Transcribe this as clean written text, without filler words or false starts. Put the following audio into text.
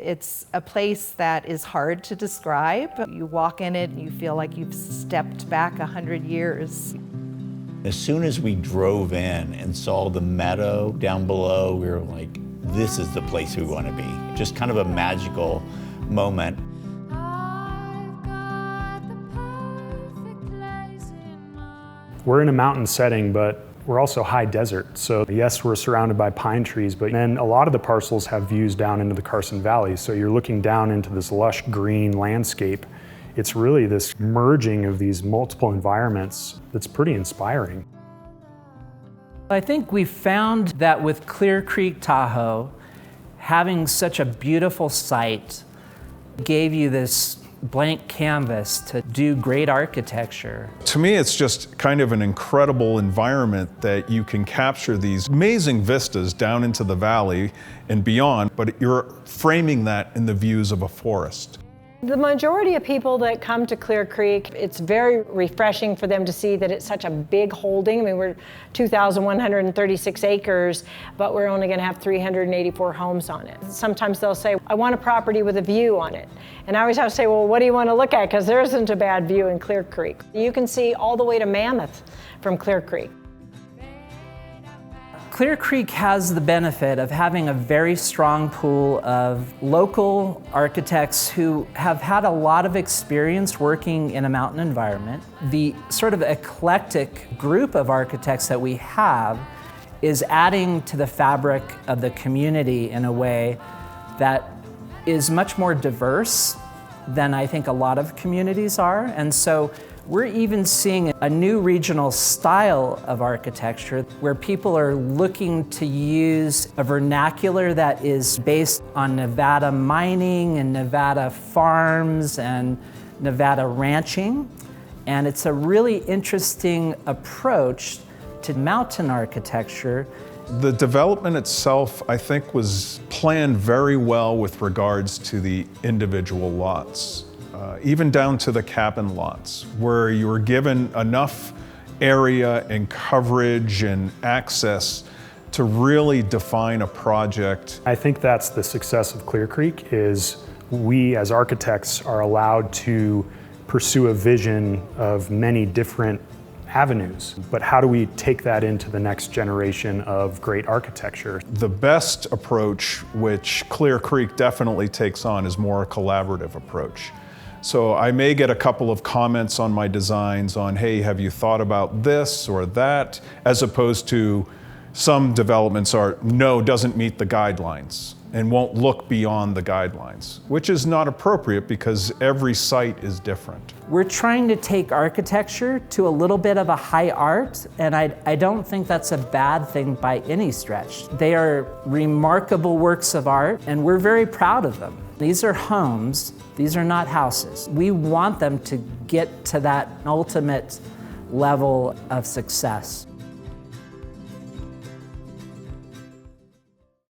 It's a place that is hard to describe. You walk in it and you feel like you've stepped back 100 years. As soon as we drove in and saw the meadow down below, we were like, this is the place we want to be. Just kind of a magical moment. We're in a mountain setting, but we're also high desert. So yes, we're surrounded by pine trees, but then a lot of the parcels have views down into the Carson Valley. So you're looking down into this lush green landscape. It's really this merging of these multiple environments that's pretty inspiring. I think we found that with Clear Creek Tahoe, having such a beautiful site gave you this blank canvas to do great architecture. To me, it's just kind of an incredible environment that you can capture these amazing vistas down into the valley and beyond, but you're framing that in the views of a forest. The majority of people that come to Clear Creek, it's very refreshing for them to see that it's such a big holding. I mean, we're 2,136 acres, but we're only going to have 384 homes on it. Sometimes they'll say, I want a property with a view on it. And I always have to say, well, what do you want to look at? Because there isn't a bad view in Clear Creek. You can see all the way to Mammoth from Clear Creek. Clear Creek has the benefit of having a very strong pool of local architects who have had a lot of experience working in a mountain environment. The sort of eclectic group of architects that we have is adding to the fabric of the community in a way that is much more diverse than I think a lot of communities are. And so we're even seeing a new regional style of architecture where people are looking to use a vernacular that is based on Nevada mining and Nevada farms and Nevada ranching. And it's a really interesting approach to mountain architecture. The development itself, I think, was planned very well with regards to the individual lots. Even down to the cabin lots, where you were given enough area and coverage and access to really define a project. I think that's the success of Clear Creek, is we as architects are allowed to pursue a vision of many different avenues. But how do we take that into the next generation of great architecture? The best approach, which Clear Creek definitely takes on, is more a collaborative approach. So I may get a couple of comments on my designs on, hey, have you thought about this or that? As opposed to some developments are, no, doesn't meet the guidelines and won't look beyond the guidelines, which is not appropriate because every site is different. We're trying to take architecture to a little bit of a high art, and I don't think that's a bad thing by any stretch. They are remarkable works of art, and we're very proud of them. These are homes, these are not houses. We want them to get to that ultimate level of success.